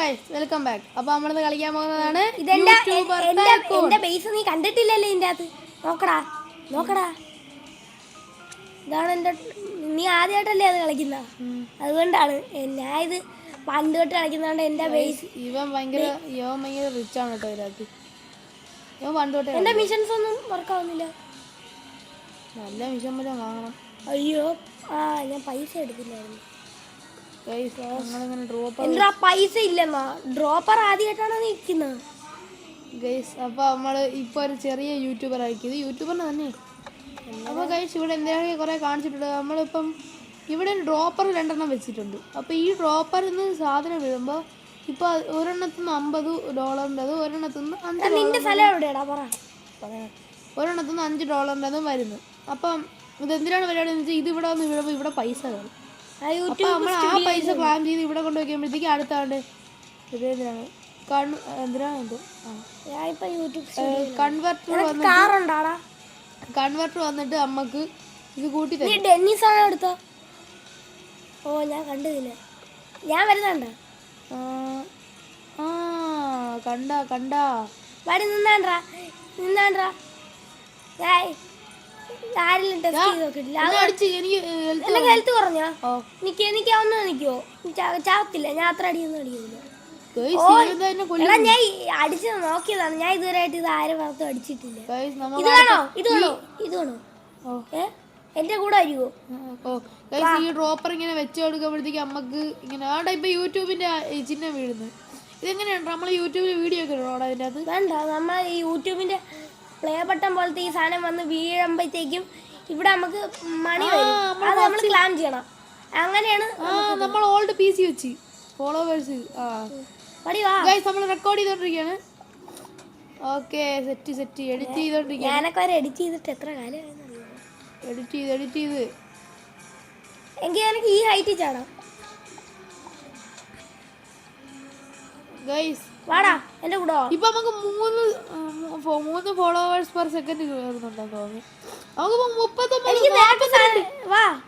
Guys welcome back. അപ്പോൾ നമ്മളിന്ന് കളിക്കാൻ പോകുന്നതാണ് എന്റെ ബേസ് നീ കണ്ടിട്ടില്ലല്ലേ ഇതിന്റെ അകത്ത്. നോക്കടാ ഇതാണ് എന്റെ. നീ ആദ്യമായിട്ടല്ലേ അത് കളിക്കുന്ന, അതുകൊണ്ടാണ് ഞാൻ ഇത് പണ്ട് തൊട്ട് കളിക്കുന്നതുകൊണ്ട് എന്റെ ബേസ്. ഇവൻ ഭയങ്കര റിച്ച് ആണ് കേട്ടോ. ഇതിനകത്ത് ഇവൻ പണ്ട് തൊട്ടേ എന്റെ മിഷൻസ് ഒന്നും വർക്കാവുന്നില്ല. നല്ല മിഷൻ വല്ല വാങ്ങണം. അയ്യോ ഞാൻ പൈസ എടുത്തില്ലായിരുന്നു. എന്താ പൈസ ഇല്ലെന്നാ ഡ്രോപ്പർ ആദ്യമായിട്ടാണ് നിൽക്കുന്നത് ഗൈസ്. അപ്പോൾ നമ്മൾ ഇപ്പോൾ ഒരു ചെറിയ യൂട്യൂബർ ആയിരിക്കും. യൂട്യൂബറിന് തന്നെ. അപ്പോൾ ഗൈസ് ഇവിടെ എന്തെങ്കിലും കുറേ കാണിച്ചിട്ടുണ്ട്. നമ്മളിപ്പം ഇവിടെ ഒരു ഡ്രോപ്പർ 2 വെച്ചിട്ടുണ്ട്. അപ്പോൾ ഈ ഡ്രോപ്പറിൽ നിന്ന് സാധനം വീഴുമ്പോൾ ഇപ്പോൾ ഒരെണ്ണത്തിന് $50, ഒരെണ്ണത്തിന് ഒരെണ്ണത്തിന് $5 വരുന്നു. അപ്പം ഇതെന്തിനാണ് പരിപാടി എന്ന് വെച്ചാൽ ഇത് ഇവിടെ വന്ന് വീഴുമ്പോൾ ഇവിടെ പൈസ കാണും. അപ്പോൾ നമ്മൾ ആ പൈസ പ്ലാൻ ചെയ്ത് ഇവിടെ കൊണ്ട് വയ്ക്കുമ്പോഴത്തേക്ക് അടുത്താണ്ട് ഇതെന്തിനാണ് കൺവെർട്ടർ വന്നിട്ട് നമുക്ക് ഇത് കൂട്ടി തരും. ഡെന്നിസാണ് എടുത്തോ? ഓ ഞാൻ കണ്ടില്ല. ഞാൻ വരുന്നുണ്ടോ? കണ്ടാ വടി നിന്നാണ്ടാ. ഹെൽത്ത് കുറഞ്ഞോ? എനിക്കാവുന്ന നിൽക്കുവോ? ചാവത്തില്ല. ഞാൻ അത്ര അടിയൊന്നും അടിക്കുന്നില്ല. ഞാൻ അടിച്ച് നോക്കിയതാണ്. ഞാൻ ഇതുവരെയായിട്ട് ഇത് ആരും പുറത്തും അടിച്ചിട്ടില്ല. ഇത് വേണോ? എന്റെ കൂടെ വരുവോ? ഈ ഡ്രോപ്പർ ഇങ്ങനെ വെച്ച് കൊടുക്കുമ്പോഴത്തേക്ക് നമുക്ക് ഇങ്ങനെ ആടെ ഇപ്പൊ യൂട്യൂബിന്റെ ചിഹ്നം വീഴുന്നത്. ഇതെങ്ങനെയാണ് നമ്മൾ യൂട്യൂബിൽ വീഡിയോ ഒക്കെ ഇടണോ അതിൻ്റെ അത്? വേണ്ട, നമ്മൾ ഈ യൂട്യൂബിന്റെ പ്ലേ ബട്ടൺ പോലത്തെ ഈ സാധനം വന്ന് വീഴുമ്പോഴത്തേക്കും ഇവിടെ നമുക്ക് മണി വരും. അത് നമ്മൾ ക്ലാം ചെയ്യണം. അങ്ങനെയാണ് നമ്മൾ ഓൾഡ് PC വെച്ച് ഫോളോവേഴ്സ് നമ്മൾ റെക്കോർഡ് ചെയ്തോണ്ടിരിക്കുകയാണ്. ഓക്കെ സെറ്റ് എഡിറ്റ് ചെയ്തോണ്ടിരിക്കുകയാണ്. ഞാനൊക്കെ വരെ എഡിറ്റ് ചെയ്തിട്ട് എത്ര കാലം എഡിറ്റ് ചെയ്ത് എങ്കിൽ എനിക്ക് ഈ ഹൈറ്റ് ചാടാം. ഗൈസ് വാടാ എന്റെ കൂടെ. ഇപ്പൊ നമുക്ക് 3 ഫോളോവേഴ്സ് പെർ സെക്കൻഡ് കയറുന്നുണ്ടെന്ന് തോന്നുന്നു. നമുക്ക്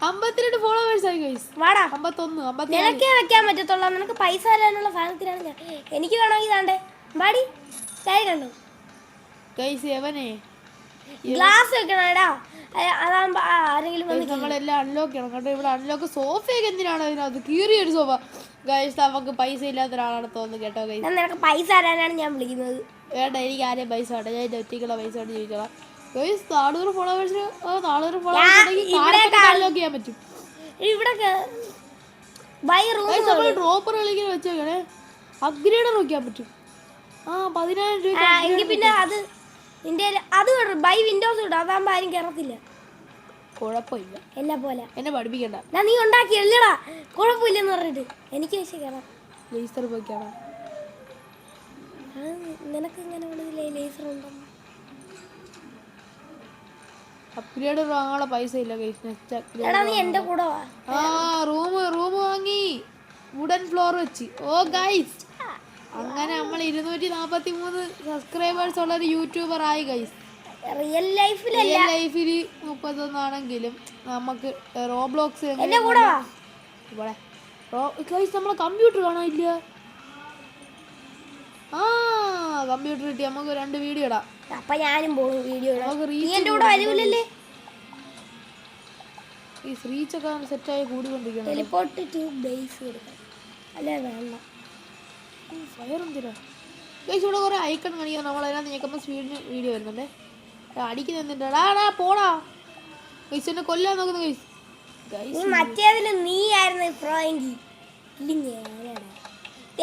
52 ഫോളോവേഴ്സ് ആയി ഗൈസ്. വാടാ 51 നിനക്കേ വെക്കാൻ പറ്റത്തുള്ളൂ. നിനക്ക് പൈസ തരാനുള്ള സാധനത്തിലാണ് ഞാൻ. എനിക്ക് വേണമെങ്കിൽ താണ്ടേ വാടി കണ്ടോ ഗൈസ്. എവനെ ഗ്ലാസ് വെക്കണോടാ. അതാകുമ്പോ ആരെങ്കിലും നമ്മളെല്ലാം അൺലോക്ക് ചെയ്യണം കേട്ടോ. ഇവിടെ അൺലോക്ക് സോഫയൊക്കെ എന്തിനാണ് അതിനകത്ത് കീറിയൊരു സോഫ ഗൈസ്. നമുക്ക് പൈസ ഇല്ലാത്ത ഒരാളാണ് തോന്നുന്നു കേട്ടോ ഗൈസ്. നിനക്ക് പൈസ തരാനാണ് ഞാൻ വിളിക്കുന്നത്. വേണ്ട, എനിക്ക് ആരെയും പൈസ വേണ്ട. ഞാൻ ഒറ്റയ്ക്കുള്ള പൈസ കൊണ്ട് ജീവിച്ചോളാം ഗൈസ്. 400 ഫോളോവേഴ്സിന് അൺലോക്ക് ചെയ്യാൻ പറ്റും. ഇവിടെ ഡ്രോപ്പർ കളിക്കാൻ വെച്ചേക്കണേ. അപ്ഗ്രേഡർ നോക്കിയാൻ പറ്റും. 10,000 രൂപ. എങ്കിൽ പിന്നെ അത് ബൈ വിൻഡോസ് ഇടും. അതാകുമ്പോ ആരും കയറത്തില്ല. കുഴപ്പമില്ല. എന്നെ പോലെ എന്നെ പഠിപ്പിക്കണ്ട. നീ ഉണ്ടാക്കി എല്ലടാ കുഴപ്പമില്ലെന്ന് പറഞ്ഞിട്ട് എനിക്ക് പക്ഷേ കയറാം. ലേസർ പോയിക്കാണോ? നിനക്ക് ഇങ്ങനെ ലേസർ ഉണ്ടോ? അപ്ഗ്രേഡ് വാങ്ങാനുള്ള പൈസ ഇല്ല ഗൈസ്. നീ എന്റെ കൂടെ റൂം വാങ്ങി വുഡൻ ഫ്ലോർ വെച്ച്. ഓ ഗൈസ്, അങ്ങനെ നമ്മൾ 243 സബ്സ്ക്രൈബേഴ്സ് ഉള്ള ഒരു യൂട്യൂബർ ആയി ഗൈസ്. റിയൽ ലൈഫിൽ 31 ആണെങ്കിലും നമുക്ക് റോബ്ലോക്സ് നമ്മളെ കമ്പ്യൂട്ടർ കാണാനില്ല. കമ്പ്യൂട്ടർ കിട്ടി. നമുക്ക് 2 വീഡിയോ ഇടാം. അപ്പൊ ഞാനും പോകും വീഡിയോ. ഈ റീച്ചൊക്കെ സെറ്റായി കൂടിക്കൊണ്ടിരിക്കണം. ഫയർ എന്തിനാ ഗൈസ്? ഇവിടെ കുറെ ഐക്കൺ കാണിക്കാൻ നമ്മൾ അതിനകത്ത് ഞെക്കുമ്പോൾ സ്പീഡിന് വീഡിയോ വരുന്നുണ്ടേ. അടിക്കുന്ന എന്തിനാ പോടാ ഗൈസ്. എന്നെ കൊല്ലാൻ നോക്കുന്നു ഗൈസ്. മറ്റേതില് നീ ആയിരുന്നു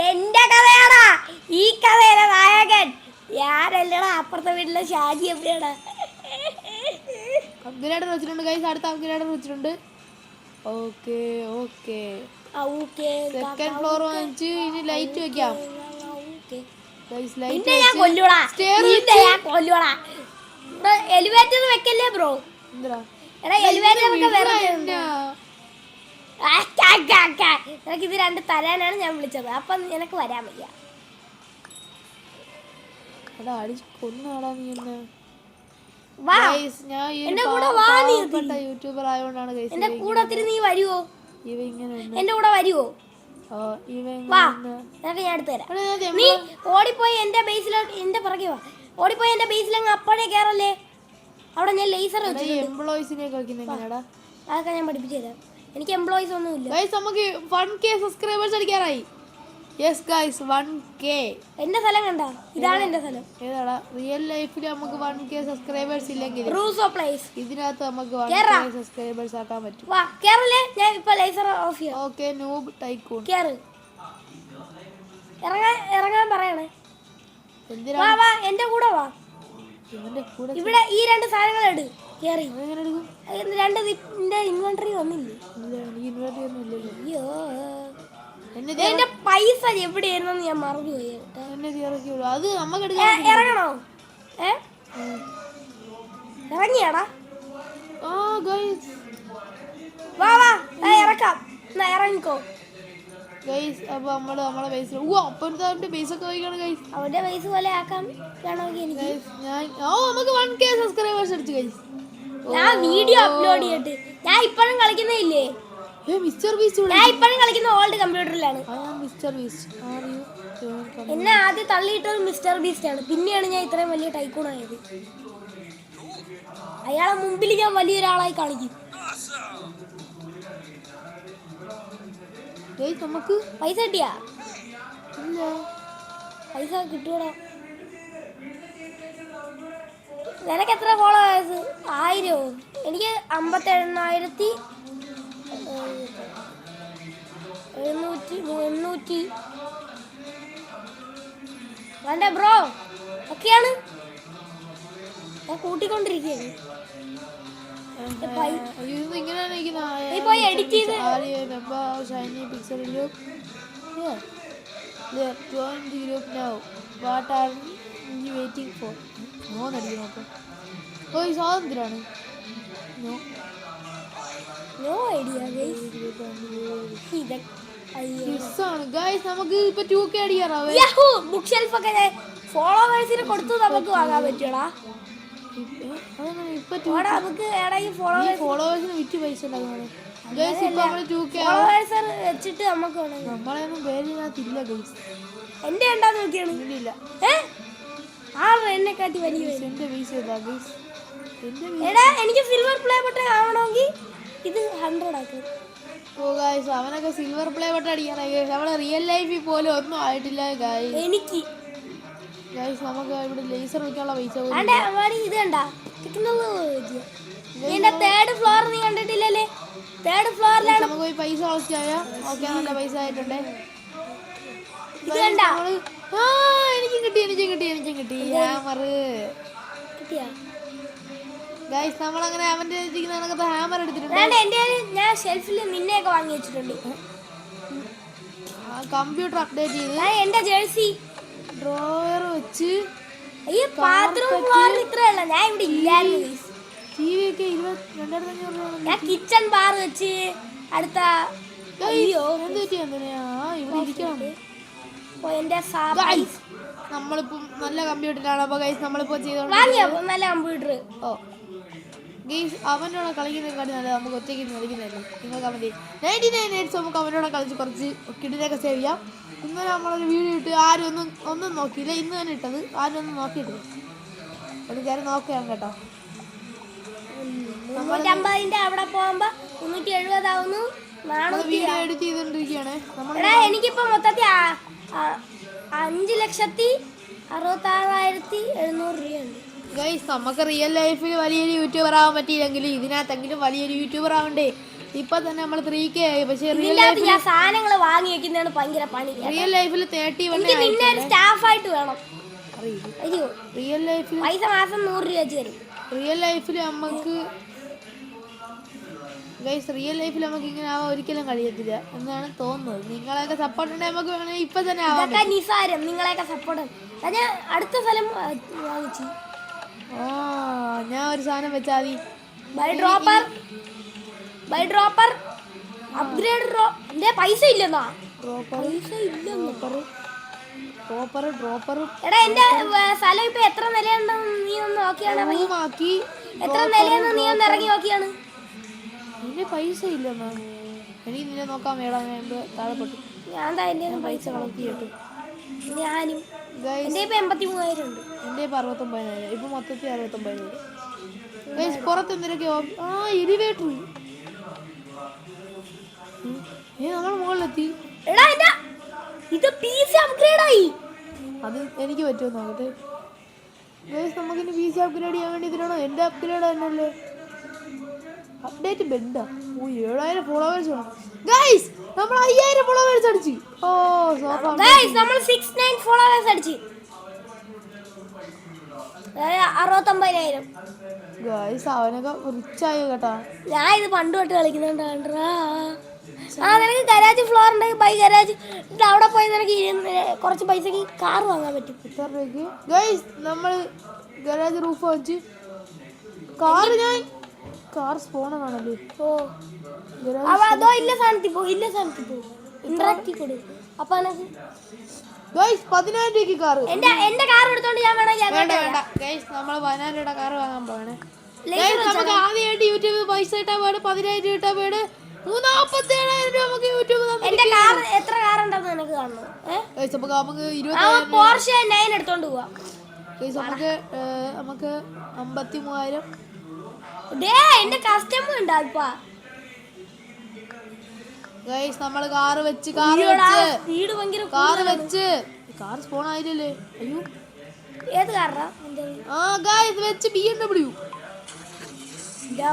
എന്റെ കഥയാടാ. ഈ കഥയിലെ നായകൻ ഞാനല്ലടാ. അപ്പുറത്തെ വീട്ടിലെ ഷാജി എവിടെയാടാ? അപ്ഗ്രേഡർ വെച്ചിട്ടുണ്ട് ഗൈസ്. അടുത്ത അപ്ഗ്രേഡർ വെച്ചിട്ടുണ്ട്. ഓക്കെ സെക്കൻഡ് ഫ്ലോർ വാങ്ങിച്ച് ഇനി ലൈറ്റ് വെക്കാം. എലിവേറ്റർ വെക്കല്ലേ ബ്രോ? എനിക്ക് ഇത് 2 തരാനാണ് ഞാൻ വിളിച്ചത്. അപ്പൊ നിനക്ക് വരാൻ വയ്യ. യൂട്യൂബർ ആയതുകൊണ്ടാണ് എന്റെ കൂടെ നീ വരുവോ? എന്റെ കൂടെ വരുവോ? ഇവൻ വാ നിനക്ക് ഞാൻ എടുത്തു തരാം. നീ ഓടിപ്പോയി എന്റെ ബേസിലോട്ട് എന്റെ പുറകെ വാ. ഓടിപ്പോയി എന്റെ ബേസിലങ്ങ് അപ്പോഴേ കയറല്ലേ. അവിടെ ഞാൻ ലേസർ എംപ്ലോയീസിനെ കളിക്കുന്നെടാ. അതൊക്കെ ഞാൻ പഠിപ്പിച്ചു തരാം. എനിക്ക് എംപ്ലോയീസ് ഒന്നും ഇല്ല. നമുക്ക് 1K subscribers അടിക്കാറായി. Yes guys 1K. എന്റെ സ്ഥലം കണ്ട, ഇതാണ് എന്റെ സ്ഥലം. ഏതാടാ? റിയൽ ലൈഫിൽ നമുക്ക് 1K സബ്സ്ക്രൈബേഴ്സ് ഇല്ലെങ്കിൽ ഇതിനകത്ത് നമുക്ക് 1K സബ്സ്ക്രൈബേഴ്സ് ആക്കാൻ പറ്റും. വാ കേറല്ലേ, ഞാൻ ഇപ്പൊ ലേസർ ഓഫ് ചെയ്യാം. ഓക്കേ നൂബ് ടൈക്കൂൺ കേറ്. ഇറങ്ങാൻ പറയണേ. എന്തിനാ? വാ വാ എന്റെ കൂടെ വാ. ഇവന്റെ കൂടെ ഇവിടെ ഈ രണ്ട് സാധനങ്ങൾ എടു. കേറി. എങ്ങനെ എടുക്കും? രണ്ട് ഇൻവെന്ററി വന്നില്ലേ? ഇല്ല എനിക്ക് ഇൻവെർട്ടർ ഒന്നും ഇല്ലല്ലോ. അയ്യോ എന്റെ പൈസ എവിടെയായിരുന്നു ഞാൻ മറന്നുപോയി. അത് നമുക്ക് ഇറങ്ങണോ? ഇറങ്ങിയാടാ? വാ വാ ഇറക്കാം. ഇറങ്ങിക്കോ ഗൈസ്. അപ്പൊ നമ്മളെ ബേസ് അവന്റെ ബേസ് ഒക്കെ വൈകാണ് ഗൈസ്. അവന്റെ ബേസ് പോലെ ആക്കാൻ വേണമെങ്കിൽ എനിക്ക് നമുക്ക് 1K സബ്സ്ക്രൈബേഴ്സ് അടിച്ചു ഗൈസ്. ഞാൻ വീഡിയോ അപ്ലോഡ് ചെയ്തിട്ട് ഞാൻ ഇപ്പോഴും കളിക്കുന്നില്ലേ. മിസ്റ്റർ ബീസ്റ്റ് ഞാൻ ഇപ്പോഴും കളിക്കുന്ന ഓൾഡ് കമ്പ്യൂട്ടറിലാണ്. മിസ്റ്റർ ബീസ്റ്റ് എന്നെ ആദ്യം തള്ളിയിട്ടത് മിസ്റ്റർ ബീസ്റ്റ് ആണ്. പിന്നെയാണ് ഞാൻ ഇത്രയും വലിയ ടൈക്കൂൺ ആയത്. അയാളെ മുമ്പിൽ ഞാൻ വലിയൊരാളായി കാണിക്കും. നമുക്ക് പൈസ കിട്ടിയാ? ഇല്ല. പൈസ കിട്ടൂടാ. നിനക്ക് എത്ര ഫോളോവേഴ്സ്? 1000. എനിക്ക് 58,700 വേണ്ട ബ്രോ. ഒക്കെയാണ് ഞാൻ കൂട്ടിക്കൊണ്ടിരിക്കുകയാണ്. നീ പോയി എഡിറ്റ് ചെയ്ത് Shiny pixel join the group now. What are you waiting for? No നടിക്കണം. അപ്പോൾ ഈ സ്വാതന്ത്ര്യമാണ്. No idea guys. നമുക്ക് ഇപ്പൊ 2K അടിക്കാറാവേ. ബുക്ക് ഷെൽഫ് ഒക്കെ ഫോളോവേഴ്സിന് കൊടുത്തു നമുക്ക് വാങ്ങാൻ പറ്റൂടാ. ഫോളോവേഴ്സിന് വിറ്റ് പൈസ ഉണ്ടാക്കുന്നത്. വെച്ചിട്ട് നമുക്ക് നമ്മളെയൊന്നും പേരിനകത്തില്ല ഗൈസ്. എന്റെ ഉണ്ടാന്ന് നോക്കിയാണ്. ഇല്ല എന്നെക്കാട്ടി വലിയ എന്റെ പൈസ ഗൈസ്. എടാ എനിക്ക് സിൽവർ പ്ലേ ബട്ടൺ ആവണമെങ്കിൽ ഇത് 100 ആക്കും. ഓ ഗൈസ് അവനൊക്കെ സിൽവർ പ്ലേ ബട്ടൺ അടിക്കാനായി. നമ്മളെ റിയൽ ലൈഫിൽ പോലും ഒന്നും ആയിട്ടില്ല ഗൈസ്. എനിക്ക് ഗൈസ് നമുക്ക് ഇവിടെ ലേസർ വെക്കാനുള്ള പൈസ ഇത് കണ്ടാ നിന്റെ 3rd ഫ്ലോർ നീ കണ്ടിട്ടില്ലല്ലേ? 3rd ഫ്ലോറിലാണ് നമുക്ക് പോയി പൈസ കളക്റ്റായ. ഓക്കെ നല്ല പൈസ ആയിട്ടുണ്ട്. ഇത് കണ്ടാ? എനിക്കും കിട്ടി ഹാമർ. ഗൈസ് നമ്മളങ്ങനെ അവന്റെ ഹാമർ എടുത്തിട്ടുണ്ട്. ഞാൻ ഷെൽഫിൽ നിന്നെയൊക്കെ വാങ്ങി വെച്ചിട്ടുണ്ട്. കമ്പ്യൂട്ടർ അപ്ഡേറ്റ് ചെയ്ത് എന്റെ ജേഴ്സി ഡ്രോയർ വെച്ച് ഞാൻ ഇവിടെ ഇല്ലായിരുന്നു. TV ഒക്കെ 22,500 രൂപ. ഞാൻ കിച്ചൺ ബാർ വെച്ച് അടുത്ത നമ്മളിപ്പം നല്ല കമ്പ്യൂട്ടറാണ്. അപ്പൊ ഗൈസ് നമ്മളിപ്പോ നല്ല കമ്പ്യൂട്ടർ. ഓ ഗൈസ് അവനോട് കളിക്കുന്നതിനെക്കാട്ടി നല്ലത് നമുക്ക് ഒറ്റയ്ക്ക് കളിക്കുന്നതല്ലേ. നിങ്ങൾ കമന്റ് 99 nights നമുക്ക് അവനോട് കളിച്ച് കുറച്ച് കിടിലൊക്കെ സേവ് ചെയ്യാം. ഇന്നലെ നമ്മളൊരു വീഡിയോ ഇട്ട് ആരും ഒന്നും നോക്കിയില്ല. ഇന്ന് തന്നെ ഇട്ടത് ആരും ഒന്നും നോക്കിയിട്ടില്ല. എനിക്കാരും നോക്കാം കേട്ടോ. 350 അവിടെ പോകുമ്പോ 370 ആവുന്നു. വീഡിയോ എഡിറ്റ് ചെയ്തോണ്ടിരിക്കുകയാണ്. എനിക്കിപ്പോ മൊത്തത്തിൽ 5,66,700 രൂപയുണ്ട്. ഗൈസ് നമുക്ക് റിയൽ ലൈഫിൽ വലിയൊരു യൂട്യൂബർ ആവാൻ പറ്റിയില്ലെങ്കിൽ ഇതിനകത്തെങ്കിലും വലിയൊരു യൂട്യൂബർ ആവണ്ടേ. ഇപ്പൊ തന്നെ നമ്മൾ 3K ആയി. പക്ഷേ റിയൽ ലൈഫിൽ ഞാൻ സാധനങ്ങൾ വാങ്ങി വെക്കുന്നതാണ് ഭയങ്കര പണി. റിയൽ ലൈഫിൽ 31 സ്റ്റാഫായിട്ട് വേണം. അയ്യോ റിയൽ ലൈഫിൽ പൈസ മാസം 100 രൂപ വെച്ച് തരും. റിയൽ ലൈഫിൽ നമുക്ക് ഗൈസ് റിയൽ ലൈഫിൽ നമുക്ക് ഇങ്ങനെ ആവാൻ ഒരിക്കലും കഴിയത്തില്ല എന്നാണ് തോന്നുന്നത്. നിങ്ങളെയൊക്കെ സപ്പോർട്ട് ഉണ്ടെങ്കിൽ നമുക്ക് വേണമെങ്കിൽ ഇപ്പൊ തന്നെ ആവാം. നിസാരം നിങ്ങളെയൊക്കെ സപ്പോർട്ട്. ഞാൻ അടുത്ത സ്ഥലം വാങ്ങിച്ചു. ഞാൻ ഒരു സാധനം വെച്ചാൽ മതി. ബൈ ഡ്രോപ്പർ അപ്ഗ്രേഡ് പൈസ ഇല്ലെന്നാ. ഡ്രോപ്പർ എടാ എന്റെ സ്ഥലം ഇപ്പൊ എത്ര നിലയുണ്ടെന്ന് നീ ഒന്ന് നോക്കിയാണ്. എത്ര നിലയെന്ന് നീ ഒന്ന് ഇറങ്ങി നോക്കിയാണ്. നിന്റെ പൈസ ഇല്ലെന്നാ. എനിക്ക് നിന്നെ നോക്കാൻ വേണം. താഴെപ്പെട്ടു ഞാൻ തന്നെ പൈസ കളക്ട് ചെയ്തിട്ട്. ഞാനും എൻ്റെ ഇപ്പം 83,000 ഉണ്ട്. എൻ്റെ ഇപ്പം 69,000. ഇപ്പം മൊത്തത്തിൽ 69,000. ഗൈസ് പുറത്ത് എന്തിനൊക്കെയോ എലിവേറ്റർ. നമ്മൾ മുകളിലെത്തി. എടാ ഇത് PC അപ്ഗ്രേഡ് ആയി. അത് എനിക്ക് പറ്റുമോ നോക്കട്ടെ. ഗൈസ് നമുക്കിനി PC അപ്ഗ്രേഡ് ചെയ്യാൻ വേണ്ടി ഇതിനാണോ? എൻ്റെ അപ്ഗ്രേഡ് തന്നെയല്ലേ. അപ്ഡേറ്റ് ബെൻഡാ. 7,000 ഫോളോവേഴ്സ് വേണം. ഗൈസ് നമ്മൾ 5,000 ഫോളോവേഴ്സ് അടിച്ചു. സോഫ ഗൈസ് നമ്മൾ 69 ഫോളോവേഴ്സ് അടിച്ചു. 69,000. ഗൈസ് അവനൊക്കെ റിച്ചായി കേട്ടാ. ഞാൻ ഇത് പണ്ട് തൊട്ട് കളിക്കുന്നുണ്ടാ. നിനക്ക് ഗരാജ് ഫ്ലോർ ഉണ്ടെങ്കിൽ ബൈ ഗരാജ് അവിടെ പോയി നിനക്ക് കുറച്ച് പൈസക്ക് കാർ വാങ്ങാൻ പറ്റും. എത്ര രൂപയ്ക്ക്? ഗൈസ് നമ്മൾ ഗരാജ് റൂഫ് വെച്ച് കാർ സ്പോണാണല്ലേ. അതോ ഇല്ല സാധനത്തിൽ പോ ഇന്ററാക്റ്റീവ് കൊടു. അപ്പൊ ഗൈസ് 10,000 രൂപയ്ക്ക് കാർ. എന്റെ കാർ എടുത്തോണ്ട് ഞാൻ വേണ്ട ഗൈസ് നമ്മൾ 10,000 രൂപയുടെ കാർ വാങ്ങാൻ പോവാണ്. നമുക്ക് ആദ്യമായിട്ട് യൂട്യൂബ് പൈസ ഇട്ടാൽ പോയത് 10,000 രൂപ ഇട്ടാൽ പോയത് 47,000 രൂപ നമുക്ക് യൂട്യൂബ്. എന്റെ കാർ എത്ര കാർ ഉണ്ടെന്ന് എനിക്ക് കാണണം. നമുക്ക് 9 എടുത്തോണ്ട് പോവാ. നമുക്ക് 53,000. എന്റെ കസ്റ്റമർ ഉണ്ടാ. ഗൈസ് നമ്മൾ കാർ വെച്ച് സ്പോൺ ആയില്ലേ. അയ്യോ ഏത് കാറാ? ഗൈസ് വെച്ച് BMW.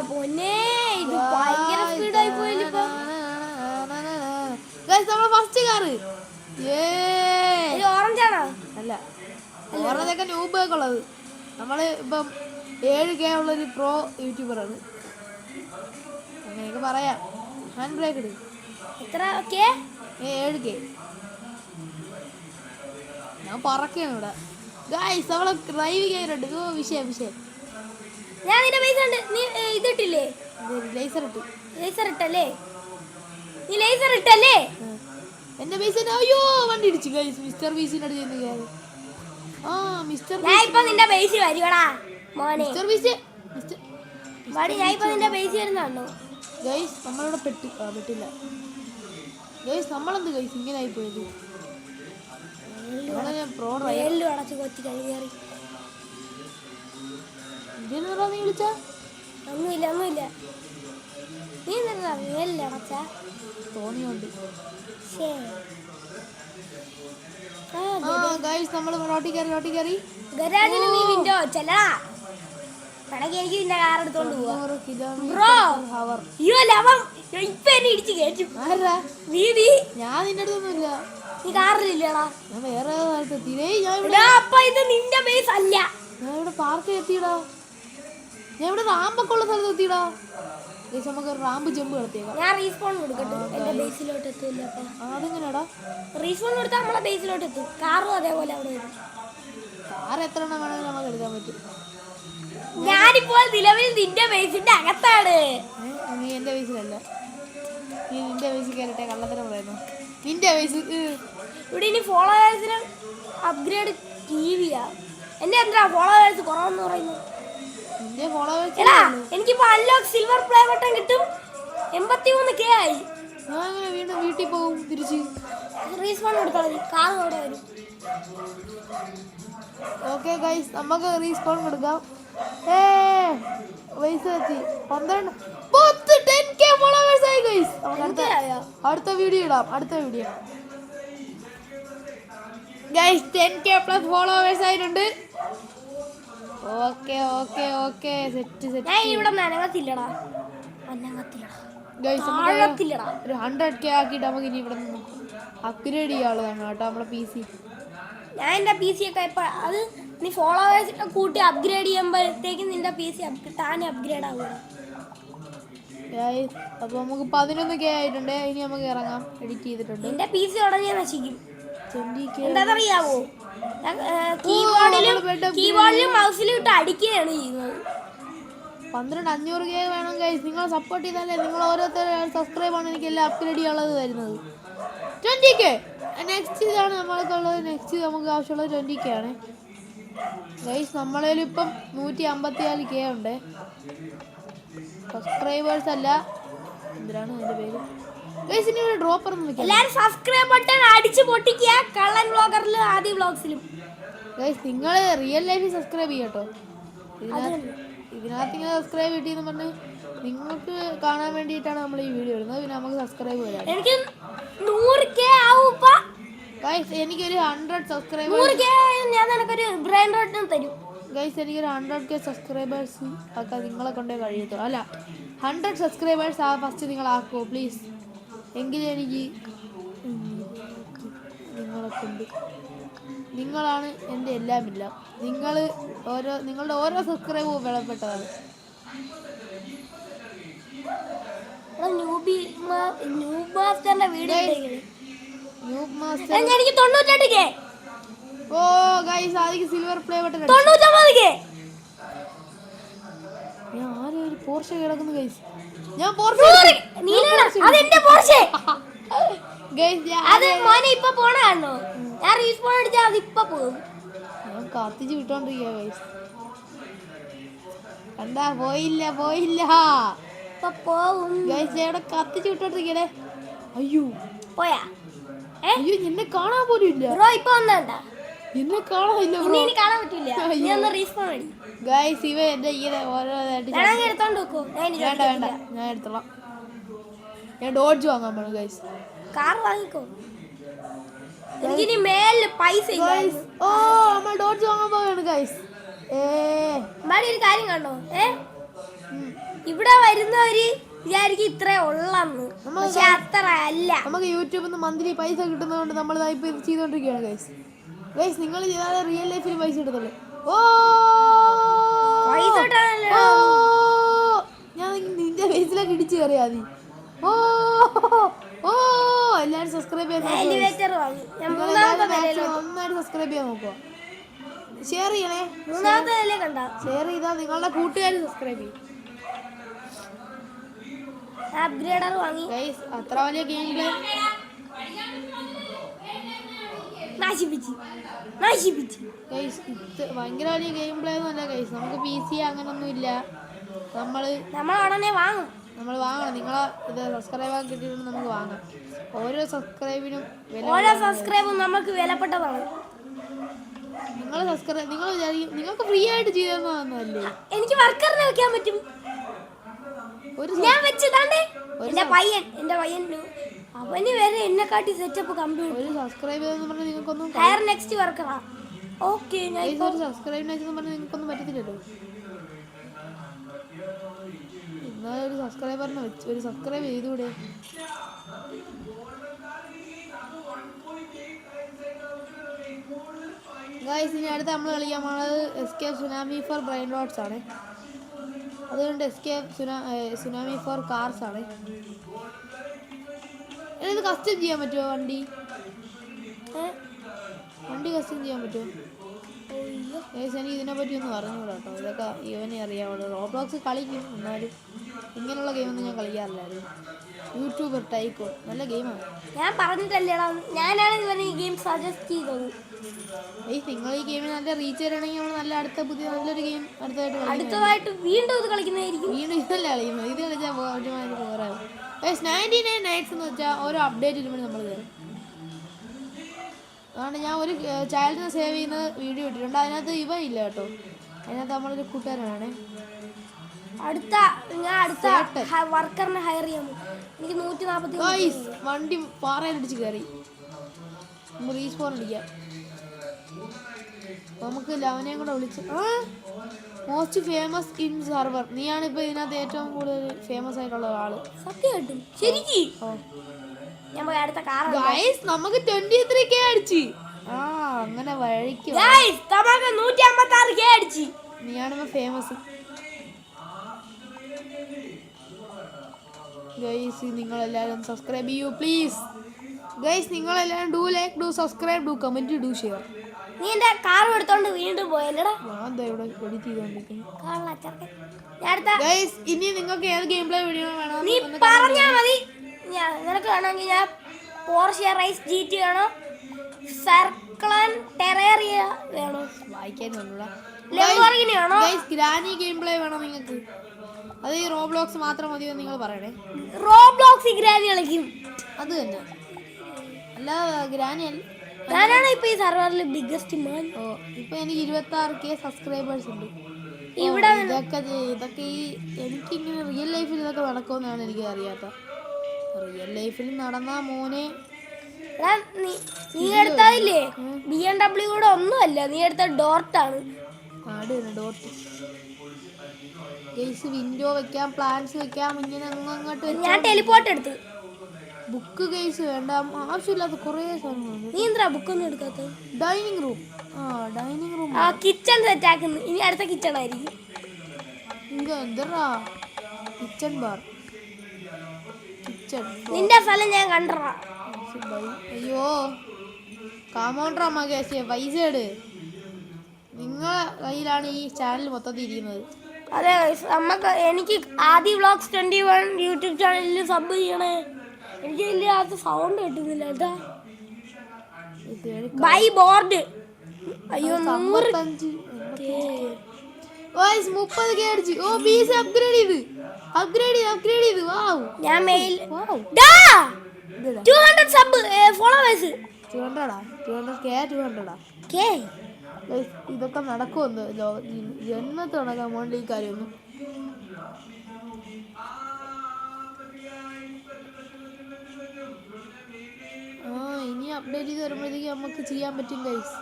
പൊന്നേ ഇത് ഭയങ്കര സ്പീഡായി പോയില്ലേ ഇപ്പൊ. ഗൈസ് നമ്മൾ ഫസ്റ്റ് കാർ. ഓറഞ്ച് ആണോ? അല്ല, ഓറഞ്ചൊക്കെ ന്യൂബൊക്കെ ഉള്ളത്. നമ്മള് ഇപ്പം 7K ഉള്ളൊരു പ്രോ യൂട്യൂബറാണ്, അങ്ങനെയൊക്കെ പറയാം. ഹാൻഡ് ബ്രേക്ക് ഇട്. എത്ര? 7K. ഞാൻ പറക്കാണ് ഇവിടെ. ഗൈസ് നമ്മളെ ഡ്രൈവ് ചെയ്യാനുണ്ട്. വിഷയം ഞാൻ നിന്റെ പൈസ ഉണ്ട്. നീ ഇതിട്ടില്ലേ? ലേസർ ഇട്ടല്ലേ? നീ ലേസർ ഇട്ടല്ലേ? എന്റെ പൈസ. അയ്യോ വണ്ടി ഇടിച്ചു ഗൈസ്. മിസ്റ്റർ ബീസിനോട് ചെയ്യുന്ന കാര്യം. ഞാൻ ഇപ്പൊ നിന്റെ പൈസ വരുവാടാ മോനെ. മിസ്റ്റർ ബീസ് ഞാൻ ഇപ്പൊ നിന്റെ പൈസ വരുന്നുണ്ടോ? ഗൈസ് നമ്മളിവിടെ പെട്ടില്ല ഗൈസ്. നമ്മളെന്ത് ഗൈസ് ഇങ്ങനെ ആയി പോയത്? പ്രോ ഡ്രൈവർ അടച്ച് കൊത്തി കഴിയേറി. നീ വിളിച്ചാ? ഒന്നുമില്ല. നീ എന്താ മേലിൽ അടച്ച തോന്നിയുണ്ട്. ഗൈസ് നമ്മൾ റോട്ടി കയറി. ഗരാജിന് നീ വിൻഡോ വെച്ചല്ലാ. കടക്ക് എനിക്ക് നിന്റെ കാർ എടുത്തോണ്ട് പോവാ. ഞാൻ നിന്റെ അടുത്തൊന്നുമില്ല. നീ കാറിലില്ലടാ. ഞാൻ വേറെ സ്ഥലത്തെത്തി. നിന്റെ ബേസ് അല്ല. ഞാൻ ഇവിടെ പാർക്ക് എത്തിയടാ. ഞാൻ ഇവിടെ റാമ്പൊക്കെ ഉള്ള സ്ഥലത്ത് എത്തിയടാ. നമുക്ക് റാമ്പ് ജമ്പ് കളിത്തേക്കാം. ഞാൻ റീസ്പോൺ കൊടുക്കട്ടെ. എന്റെ ബേസിലോട്ട് എത്തില്ല. അതെങ്ങനെയാടാ? റീസ്പോൺ കൊടുത്താൽ നമ്മളെ ബേസിലോട്ട് എത്തും. കാറും അതേപോലെ അവിടെ വരും. കാർ എത്ര എണ്ണം വേണമെങ്കിലും നമുക്ക് എടുക്കാൻ പറ്റും. ഞാനിപ്പോൾ നിലവിൽ നിന്റെ ബേസിന്റെ അകത്താണ്. നീ എന്റെ ബേസിലല്ല. നീ നിന്റെ ബേസിൽ കയറിട്ടെ കള്ളത്തരം പറയുന്നു. നിന്റെ ബേസ് ഇവിടെ ഇനി ഫോളോവേഴ്സിന് അപ്ഗ്രേഡ് TVയാ. എന്റെ എന്താ ഫോളോവേഴ്സ് കുറവെന്ന് പറയുന്നു. നിന്റെ ഫോളോവേഴ്സ് എനിക്കിപ്പോ അൺലോക്ക് സിൽവർ പ്ലേ ബട്ടൺ കിട്ടും. 83K ആയി. ഞാൻ അങ്ങനെ വീണ്ടും വീട്ടിൽ പോകും തിരിച്ച്. റീസ്പോൺ കൊടുത്താൽ മതി. കാർ അവിടെ വരും. ഓക്കെ ഗൈസ് നമുക്ക് റീസ്പോൺ കൊടുക്കാം. പൈസ എത്തി 10K ഫോളോവേഴ്സ് ആയി ഗൈസ്. അടുത്ത വീഡിയോ ഇടാം. ഗൈസ് 10K പ്ലസ് ഫോളോവേഴ്സ് ആയിട്ടുണ്ട്. Okay set. ഞാൻ ഇവിടെ അനങ്ങത്തില്ലടാ. ഗൈസ് ഒരു 100K ആക്കിയിട്ട് നമുക്ക് ഇനി ഇവിടെ നിന്ന് അപ്ഗ്രേഡ് ചെയ്യാനുള്ളതാണ് കേട്ടോ നമ്മളെ PC. ഞാൻ എൻ്റെ PC ഒക്കെ ഇപ്പം അത് നീ ഫോളോവേഴ്സിനെ കൂട്ടി അപ്ഗ്രേഡ് ചെയ്യുമ്പോഴത്തേക്കും നിന്റെ PC താനെ അപ്ഗ്രേഡ് ആവുക. അപ്പോൾ നമുക്ക് 11K ആയിട്ടുണ്ട്. ഇനി നമുക്ക് ഇറങ്ങാം. എഡിറ്റ് ചെയ്തിട്ടുണ്ട്. നിന്റെ PC ഉടനെ നശിക്കും. 20K എന്താണെന്നറിയാവോ? കീബോർഡിലും മൗസിലും ഇട്ട് അടിക്കുകയാണ് ചെയ്യുന്നത്. 500K വേണം ഗൈസ്. നിങ്ങൾ സപ്പോർട്ട് ചെയ്താലേ നിങ്ങൾ ഓരോരുത്തർ സബ്സ്ക്രൈബാണ് എനിക്ക് എല്ലാം അപ്ഗ്രേഡ് ചെയ്യാനുള്ളത് വരുന്നത്. 20K നെക്സ്റ്റ് ഇതാണ് നമ്മൾക്കുള്ളത്. നെക്സ്റ്റ് നമുക്ക് ആവശ്യമുള്ളത് 20K ആണ് ഗൈസ്. നമ്മളതിൽ ഇപ്പം 154K ഉണ്ട്. സബ്സ്ക്രൈബേഴ്സ് അല്ല, എന്തിനാണ് അതിൻ്റെ പേര്? ഗൈസ് ഇനി ഒരു ഡ്രോപ്പർ ഒന്ന് വെക്കാം. എല്ലാരും സബ്സ്ക്രൈബ് ബട്ടൺ അടിച്ചു പൊട്ടിക്കുക. കള്ളൻ വ്ലോഗറിലും ആദ്യ വ്ലോഗ്സിലും. ഗൈസ് നിങ്ങൾ റിയൽ ലൈഫിൽ സബ്സ്ക്രൈബ് ചെയ്യട്ടോ. ഇതിനകത്ത് ഇങ്ങനെ സബ്സ്ക്രൈബ് കിട്ടിയെന്ന് പറഞ്ഞ് നിങ്ങൾക്ക് കാണാൻ വേണ്ടിയിട്ടാണ് നമ്മൾ ഈ വീഡിയോ ഇടുന്നത്. പിന്നെ നമുക്ക് സബ്സ്ക്രൈബ് ചെയ്യാം. എനിക്ക് 100k ആവുപ്പ. ഗൈസ് എനിക്കൊരു 100 സബ്സ്ക്രൈബേഴ്സ് 100k ഞാൻ നിനക്കൊരു ബ്രെയിൻ റോട്ട് തരും. ഗൈസ് എനിക്കൊരു 100k സബ്സ്ക്രൈബേഴ്സ് ആക്കാൻ നിങ്ങളെ കൊണ്ടേ കഴിയത്തുള്ളൂ. അല്ല 100 സബ്സ്ക്രൈബേഴ്സ് ആ ഫസ്റ്റ് നിങ്ങളാക്കുമോ പ്ലീസ്. എങ്കിലും എനിക്ക് നിങ്ങളെ കൊണ്ട് നിങ്ങളാണ് എൻ്റെ എല്ലാമെല്ലാം. നിങ്ങളുടെ ഓരോ സബ്സ്ക്രൈബും വിലപ്പെട്ടതാണ്. എനിക്ക് 98k. ഓ ഗൈസ് ആദ്യം സിൽവർ പ്ലേ ബട്ടൺ 99k. ഞാൻ ആരും ഒരു പോർഷെ കിടക്കുന്നു ഗൈസ്. ഞാൻ പോർഷെ അതെന്റെ പോർഷെ ഗൈസ്. അത് മോനെ ഇപ്പൊ പോണ കാണോ? ഞാൻ റീസ്പോൺ അടിച്ചാ അത് ഇപ്പൊ പോകും. ഞാൻ കത്തിച്ച് വിട്ടോണ്ടിരിക്കുക ഗൈസ്. കണ്ടാ പോയില്ല ഇപ്പൊ പോകും ഗൈസ്. എവിടെ കത്തിച്ച് വിട്ടോണ്ടിരിക്കണേ. അയ്യോ പോയാ? അയ്യോ എന്നെ കാണാൻ പോലും ഇല്ല ബ്രോ. ഇപ്പൊ വന്നണ്ടാ എന്നെ കാണാനില്ല ബ്രോ. ഇനി കാണാൻ പറ്റില്ല. നീ ഒന്ന് റീസ്പോൺ അടി ഗൈസ്. ഇവ എന്റെ ഇങ്ങനെ ഓരോന്നായിട്ട് എടുത്തോണ്ട് വെക്കോ? വേണ്ട ഞാൻ എടുത്തോളാം. ഞാൻ ഡോഡ്ജ് വാങ്ങാൻ പോണു ഗൈസ്. കാർ വാങ്ങിക്കോ. എനിക്കിനി മേലില് പൈസ ഇല്ല. ഓ നമ്മൾ ഡോഡ്ജ് വാങ്ങാൻ പോവാണ് ഗൈസ്. ഒരു കാര്യം കണ്ടോ? ഇവിടെ വരുന്നവര് വിചാരിക്കും ഇത്ര ഉള്ളന്ന്. പക്ഷെ അത്ര അല്ല. നമുക്ക് യൂട്യൂബിൽ നിന്ന് മന്ത്ലി പൈസ കിട്ടുന്നതുകൊണ്ട് നമ്മൾ ഇപ്പൊ ഇത് ചെയ്തോണ്ടിരിക്കുകയാണ് ഗൈസ്. ഗൈസ് നിങ്ങൾ ചെയ്താൽ റിയൽ ലൈഫിൽ പൈസ കിട്ടത്തുള്ളൂ. ഞാൻ നിന്റെ ഫേസിലേക്ക് ഇടിച്ചു കയറിയാ മതി. എല്ലാരും സബ്സ്ക്രൈബ് ചെയ്യാൻ നന്നായിട്ട് സബ്സ്ക്രൈബ് ചെയ്യാൻ നോക്കുക. ഷെയർ ചെയ്യണേ. ഷെയർ ചെയ്താൽ നിങ്ങളുടെ കൂട്ടുകാർ സബ്സ്ക്രൈബ് ചെയ്യും. ഗൈസ് അത്ര വലിയ ഗെയിം പ്ലേ ഗൈസ്. ഭയങ്കര വലിയ ഗെയിം പ്ലേ ഒന്നും അല്ല ഗൈസ്. നമുക്ക് PC അങ്ങനൊന്നും ഇല്ല. നമ്മൾ ഉടനെ വാങ്ങും. നമ്മൾ വാങ്ങണം. നിങ്ങളെ ഇത് സബ്സ്ക്രൈബ് ആക്കി കിട്ടിയിട്ടുണ്ട്. നമുക്ക് വാങ്ങാം. ഓരോ സബ്സ്ക്രൈബിനും നമുക്ക് വിലപ്പെട്ടതാണ്. നിങ്ങൾ വിചാരിക്കും നിങ്ങൾക്ക് ഫ്രീ ആയിട്ട് ചെയ്തല്ലേ. എനിക്ക് വർക്കറിനെ വെക്കാൻ പറ്റും. ഞാൻ വെച്ചതാണ്ടേ എന്റെ പയ്യൻ അവന് വരെ എന്നെ കാട്ടി സെറ്റപ്പ് കമ്പ്യൂട്ടർ. ഒരു സബ്സ്ക്രൈബ് ചെയ്തെന്ന് പറഞ്ഞാൽ നിങ്ങൾക്കൊന്നും ഹയർ നെക്സ്റ്റ് വർക്കറാ. ഓക്കെ ഒരു സബ്സ്ക്രൈബ് വെച്ചെന്ന് പറഞ്ഞാൽ നിങ്ങൾക്കൊന്നും പറ്റത്തില്ലല്ലോ. എന്നാലും ഒരു സബ്സ്ക്രൈബറിനെ വെച്ച് ഒരു സബ്സ്ക്രൈബ് ചെയ്തുകൂടെ? ഗൈസ് ഇനി അടുത്ത് നമ്മൾ കളിക്കാൻ പോണത് എസ്കേപ്പ് സുനാമി ഫോർ ബ്രെയിൻ റോട്ട്സ് ആണ്. അതുകൊണ്ട് എസ്കേപ്പ് സുനാമി ഫോർ കാർസ് ആണ്. ഇത് കസ്റ്റം ചെയ്യാൻ പറ്റുമോ? വണ്ടി കസ്റ്റം ചെയ്യാൻ പറ്റുമോ? ഗൈസ് എനിക്ക് ഇതിനെപ്പറ്റി ഒന്നും അറിഞ്ഞൂടാ കേട്ടോ. ഇതൊക്കെ ഇവനെ അറിയാവുള്ളൂ. റോബ്ലോക്സ് കളിക്കും, എന്നാലും ഇങ്ങനെയുള്ള ഗെയിമൊന്നും ഞാൻ കളിക്കാറില്ലായിരുന്നു. യൂട്യൂബർ ടൈക്കോ നല്ല ഗെയിമാണ്. ഞാൻ പറഞ്ഞിട്ടല്ലേടാ, ഞാനാണ് ഇവന് ഈ ഗെയിം സജസ്റ്റ് ചെയ്തത്. നിങ്ങൾ ഈ ഗെയിമിന് നല്ല റീച്ച് തരണമെങ്കിൽ നമ്മൾ നല്ല പുതിയ നല്ലൊരു ഗെയിം അടുത്തതായിട്ട് വീണ്ടും ഇത് കളിക്കുന്നതായിരിക്കും. വീണ്ടും ഇതല്ല കളിക്കുന്നത്. ഇത് കളിച്ചാൽ ഒരുമാതിരി പോരാകും. 99 നൈറ്റ്സ് എന്ന് വെച്ചാൽ ഓരോ അപ്ഡേറ്റ് ഇടുമ്പോൾ നമ്മൾ കയറും. അതുകൊണ്ട് ഞാൻ ഒരു ചൈൽഡിനെ സേവ് ചെയ്യുന്ന വീഡിയോ ഇട്ടിട്ടുണ്ട്. അതിനകത്ത് ഇവ ഇല്ല കേട്ടോ. അതിനകത്ത് നമ്മളൊരു കൂട്ടുകാരനാണ്. അടുത്ത വർക്കറിനെ ഹയർ ചെയ്യാൻ എനിക്ക് 140. വണ്ടി പാറയിലടിച്ച് കയറി. റീസ്പോൺ അടിക്കാം. നമുക്ക് ലവനെയും കൂടെ വിളിച്ച് മോസ്റ്റ് ഫേമസ് ഇൻ സർവർ. നീയാണ് ഇപ്പൊ ഇതിനകത്ത് ഏറ്റവും കൂടുതൽ ഫേമസ് ആയിട്ടുള്ള ആള്. സത്യമായിട്ടും ശരിക്കും. നമുക്ക് 23k അടിച്ച്. അങ്ങനെ വഴിക്കും. നീയാണിപ്പോ ഫേമസ്. ഗൈസ് നിങ്ങളെല്ലാവരും സബ്സ്ക്രൈബ് ചെയ്യൂ പ്ലീസ്. ഗൈസ് നിങ്ങളെല്ലാവരും do like, do subscribe, do comment, do share. നീ എന്റെ കാർ എടുത്തോണ്ട് വീണ്ടും പോയല്ലടാ. ഞാൻ ഇവിടെ എഡിറ്റ് ചെയ്തോണ്ടിരിക്കുന്നു. ഗൈസ് ഇനി നിങ്ങൾക്ക് ഏത് ഗെയിം പ്ലേ വീഡിയോ വേണോ നീ പറഞ്ഞാ മതി. നിനക്ക് വേണമെങ്കിൽ ഞാൻ പോർഷെ റൈസ് GT വേണോ, സർക്കിളൻ ടെറേറിയ വേണോ, വായിക്കാൻ ലംബോർഗിനി വേണോ, ഗൈസ് ഗ്രാനി ഗെയിം പ്ലേ വേണോ നിങ്ങൾക്ക്? അത് ഈ റോബ്ലോക്സ് മാത്രം മതിയോ നിങ്ങൾ പറയണേ. റോബ്ലോക്സ് ഗ്രാനി കളിക്കും. അത് തന്നെ. അല്ല ഗ്രാനി ഞാനാണ് ഇപ്പൊ ഈ സർവറിൽ ബിഗ്ഗസ്റ്റ് മാൻ. ഓ ഇപ്പൊ എനിക്ക് 26K സബ്സ്ക്രൈബേഴ്സ് ഉണ്ട്. ഇവിടെ ഇതൊക്കെ ഈ എനിക്കിങ്ങനെ റിയൽ ലൈഫിൽ ഇതൊക്കെ നടക്കുമെന്നാണ് എനിക്ക് അറിയാത്ത. റിയൽ ലൈഫിൽ നടന്ന മോനെ നീ എടുത്തതില്ലേ BMW കൂടെ ഒന്നുമല്ല, നീ എടുത്ത ഡോർട്ടാണ്. ഡോർട്ട് ഗൈസ് വിൻഡോ വെക്കാം, പ്ലാൻസ് വെക്കാം, ഇങ്ങനെ അങ്ങോട്ട്. ഞാൻ ടെലിപ്പോർട്ട് എടുത്ത്. ബുക്ക് ഗൈസ് വേണ്ട, ആവശ്യമില്ലാത്ത കുറേ സാധനങ്ങളുണ്ട്. നീ എന്താ ബുക്കൊന്നും എടുക്കാത്ത? Dining room. Dining room. Kitchen set ആക്കുന്നു. ഇനി അടുത്ത കിച്ചൺ ആയിരിക്കും. എന്താ കിച്ചൺ ബാർ, കിച്ചൺ. നിന്റെ സ്ഥലം ഞാൻ കണ്ടറാ. അയ്യോ കാമൗണ്ടറാ മകേശേ, പൈസ എടു. നിങ്ങളെ കയ്യിലാണ് ഈ ചാനൽ മൊത്തത്തിൽ ഇരിക്കുന്നത്. അതെ നമുക്ക് എനിക്ക് ആദി വ്ളോഗ്സ് 21 യൂട്യൂബ് ചാനലിൽ സബ് ചെയ്യണേ. എനിക്ക് വലിയ അത് സൗണ്ട് കിട്ടുന്നില്ല. എന്താ ബൈ ബോർഡ്. അയ്യോ 105 30K അടിച്ചു. ഓ പീസ് അപ്ഗ്രേഡ് ചെയ്ത് വാവ്. ഞാൻ മെയിൽ 200 സബ് ഫോളോവേഴ്സ്. 200K ഇതൊക്കെ നടക്കുമെന്ന് ജന്മത്ത് നടക്കാൻ പോകേണ്ട ഈ കാര്യമൊന്നും. ഇനി അപ്ഡേറ്റ് ചെയ്ത് വരുമ്പോഴത്തേക്ക് നമുക്ക് ചെയ്യാൻ പറ്റും ഗൈസ്.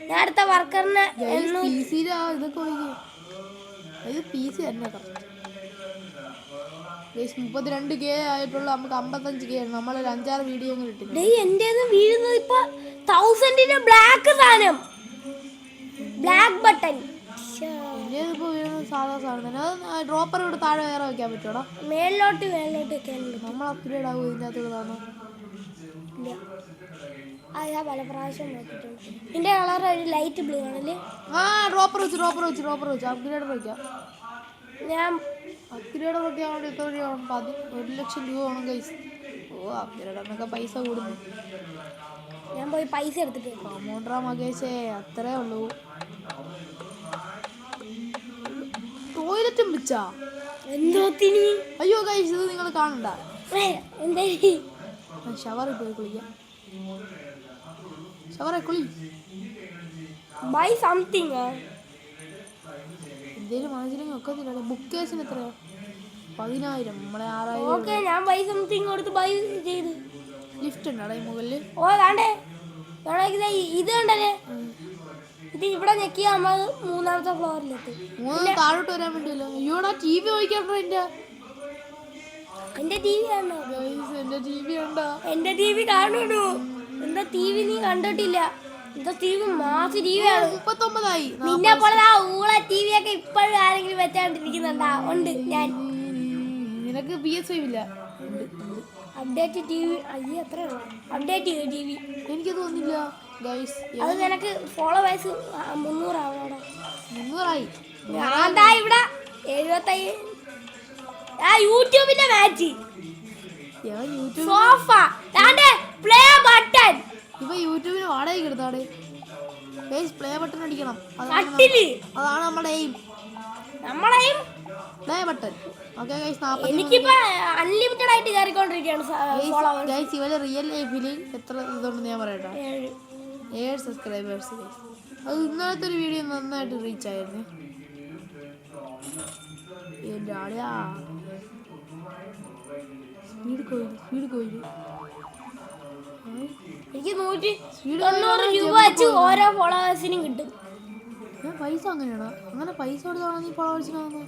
ഞാൻ അടുത്ത വർക്കറിനെ ഇതൊക്കെ ഇത് PC തന്നെ കറക്റ്റ്. 32K ആയിട്ടുള്ള നമുക്ക് 55K ആണ്. നമ്മളൊരു 5-6 വീഡിയോ കിട്ടും. എന്റെ വീഴുന്നത് ഇപ്പൊ 1000ന്റെ ബ്ലാക്ക് സാധനം, ബ്ലാക്ക് ബട്ടൺ. ഇപ്പൊ വീഴുന്നത് സാധാ സാധനം തന്നെ. അത് ഡ്രോപ്പർ ഇവിടെ താഴെ വേറെ വെക്കാൻ പറ്റുമോ? മേളിലോട്ട് വെക്കാൻ നമ്മൾ അപ്ഗ്രേഡ് ആകും ഇതിനകത്തുള്ളതാണോ? ഇല്ല, അത് ഞാൻ പല പ്രാവശ്യം നോക്കിയിട്ടുണ്ട്. ഇതിന്റെ കളർ ഒരു ലൈറ്റ് ബ്ലൂ ആണല്ലേ. ഡ്രോപ്പർ വെച്ച് അപ്ഗ്രേഡർ വയ്ക്കാം. ഞാൻ അപ്ഗ്രേഡർ ഒക്കെ ആവുമ്പോൾ എത്ര രൂപയാവും? 1 ലക്ഷം രൂപ വേണം ഗൈസ്. അപ്ഗ്രേഡറിനൊക്കെ പൈസ കൂടുന്നു. ഞാൻ പോയി പൈസ എടുത്തിട്ട് കാമൗണ്ടറാ മകേശേ, അത്രേ ഉള്ളൂ. ടോയ്ലറ്റും വെച്ചാ എന്തോത്തിന്? അയ്യോ ഗൈസ് ഇത് നിങ്ങൾ കാണണ്ട. എന്താ ഷവറിൽ പോയി കുളിക്കാം. ഷവറെ കുളി. ബൈ സംതിങ് എന്തേലും വാങ്ങിച്ചില്ലെങ്കിൽ ഒക്കത്തില്ല. ബുക്ക് കേസിന് എത്രയാ? 10,000. നമ്മളെ 6,000. ഓക്കെ ഞാൻ ബൈ സംതിങ് കൊടുത്ത് ബൈ ചെയ്ത്. ലിഫ്റ്റ് ഉണ്ടോ ഈ മുകളിൽ? വേണ്ടേ ഇത് കണ്ടല്ലേ, ഇത് ഇവിടെ ഞെക്കിയ നമ്മൾ 3ാമത്തെ ഫ്ലോറിലെത്തി. താഴോട്ട് വരാൻ വേണ്ടിയല്ലോ. അയ്യോടാ TV വായിക്കാണ്ടോ? എന്റെ TV കാണോ? എന്റെ TV ഉണ്ടോ? എന്റെ TV കാണുന്നു. എന്താ TV നീ കണ്ടിട്ടില്ല? എന്താ TV മാസ് TV ആണ്. 39 നിന്നെ പോലെ ഊള TV ഒക്കെ ഇപ്പോഴും ആരെങ്കിലും വെച്ചാണ്ടിരിക്കുന്നുണ്ടാ? ഉണ്ട്. ഞാൻ നിനക്ക് PS5 ഇല്ല? Update TV. അയ്യോ എത്ര അപ്ഡേറ്റ് TV? എനിക്ക് തോന്നില്ല ഗൈസ്. അത് നിനക്ക് ഫോളോവേഴ്സ് 300 ആവണോടാ. 300 ആയി. അതാ ഇവിടെ 75. യൂട്യൂബിന്റെ മാച്ച് സോഫ പ്ലേ ബട്ടൺ. ഇപ്പൊ യൂട്യൂബിന് വാടകയ്ക്ക് എടുത്താടെ പ്ലേ ബട്ടൺ അടിക്കണം. അതാണ് നമ്മുടെ aim. Play button. Okay guys, എനിക്കിപ്പോ അൺലിമിറ്റഡ് ആയിട്ട് കയറിക്കൊണ്ടിരിക്കുകയാണ്. ഗൈസ് ഇവര് റിയൽ ലൈഫിൽ എത്ര ഇതുണ്ടെന്ന് ഞാൻ പറയട്ടെ. 7 സബ്സ്ക്രൈബേഴ്സ്. അത് ഇന്നലത്തെ ഒരു വീഡിയോ നന്നായിട്ട് റീച്ച് ആയിരുന്നു. എൻ്റെ ആളിയാ സ്പീഡ് കോയില്. എനിക്ക് 190 രൂപ വെച്ച് ഓരോ ഫോളോവേഴ്സിനും കിട്ടും. പൈസ അങ്ങനെയാണോ? അങ്ങനെ പൈസ കൊടുത്താണോ നീ ഫോളോവേഴ്സിനാവുന്നത്?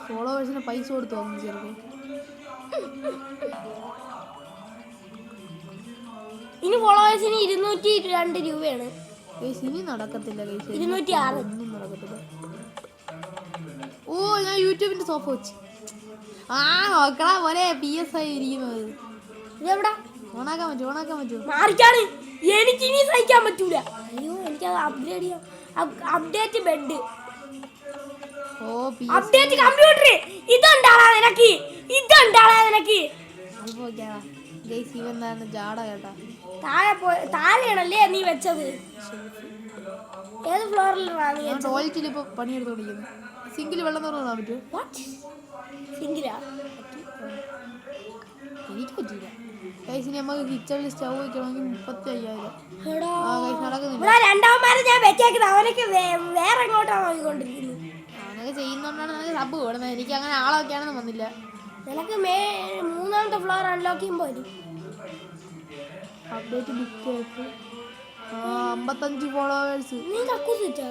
ഫോളോവേഴ്സിന് പൈസ കൊടുത്തു വാങ്ങും ചെറുപ്പം. ഇനി ഫോളോവേഴ്സിന് 202 രൂപയാണ്. ഇനി നടക്കത്തില്ല. 206 ഒന്നും നടക്കത്തില്ല. ഞാൻ യൂട്യൂബിന്റെ സോഫ വെച്ച് നോക്കടാ പോലെ PS5 ഇരിക്കുന്നത്. ഇതെവിടാ? ഓണാക്കാൻ പറ്റുമോ? മാറിക്കാണ്. എനിക്ക് ഇനി സഹിക്കാൻ പറ്റൂല. അയ്യോ എനിക്കത് അപ്ഗ്രേഡ് ചെയ്യാം. Update bed, update computer. ഇതുണ്ടാളാ നിനക്ക്? ഗൈസ് ഇവന്താണ് ജാട കേട്ടാ. താഴെയാണല്ലേ നീ വെച്ചത്? ഏത് ഫ്ലോറിലാണ് നീ വെച്ചത്? ടോയ്ലറ്റിൽ ഇപ്പൊ പണിയെടുത്തോണ്ടിരിക്കുന്നു. സിങ്കിൽ വെള്ളം തുറന്നു പറ്റുമോ? സിംഗിലാ? എനിക്ക് പറ്റിയില്ല ഗൈസ്. ഇനി നമുക്ക് കിച്ചണിൽ സ്റ്റവ് വയ്ക്കണമെങ്കിൽ 35,000. നടക്കുന്നില്ല. രണ്ടാമന്മാരെ ഞാൻ വെച്ചേക്കുന്നത് അവനൊക്കെ വേറെ എങ്ങോട്ടാണ് നോക്കിക്കൊണ്ടിരിക്കുന്നത്. അവനൊക്കെ ചെയ്യുന്നോണ്ടാണ് നമുക്ക് സബ് കൊടുക്കുന്നത്. എനിക്ക് അങ്ങനെ ആളൊക്കെയാണെന്ന് വന്നില്ല. നിനക്ക് മൂന്നാമത്തെ ഫ്ലോർ അൺലോക്ക് ചെയ്യുമ്പോൾ അപ്ഡേറ്റ് ബുക്ക് 55 ഫോളോവേഴ്സ്. നീ കക്കൂസ് വെച്ചോ?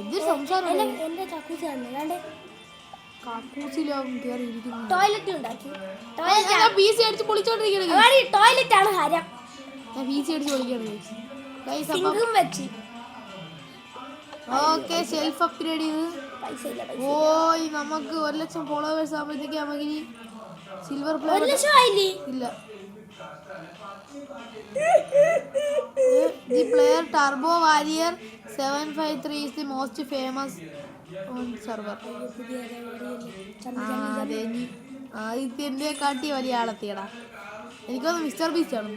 എന്തൊരു സംസാരം. എന്റെ കക്കൂസ് കണ്ടേ കക്കൂസിലാവും കയറി ഇരിക്കുന്നു. ടോയ്ലറ്റ് ഉണ്ടാക്കി. PC അടിച്ച് പൊളിച്ചോണ്ടിരിക്കുകയാണ്. ടോയ്ലറ്റ് ആണ് ഹരം. ഞാൻ PC അടിച്ച് പൊളിക്കുകയാണ്. സിങ്കും വെച്ച്. ഓക്കെ ഷെൽഫ് അപ്ഗ്രേഡ് ചെയ്ത്. ഓയ് നമുക്ക് 1,00,000 ഫോളോവേഴ്സ് ആകുമ്പോഴത്തേക്ക് നമുക്ക് ഇനി സിൽവർ പ്ലേ ഇല്ല. The player Turbo Warrior 753 is the most famous on server. ആദിത്യന്റെ കാട്ടി വലിയ ആളെത്തിയടാ. എനിക്കൊന്ന് മിസ്റ്റർ ബീസ്റ്റ് ആണ്.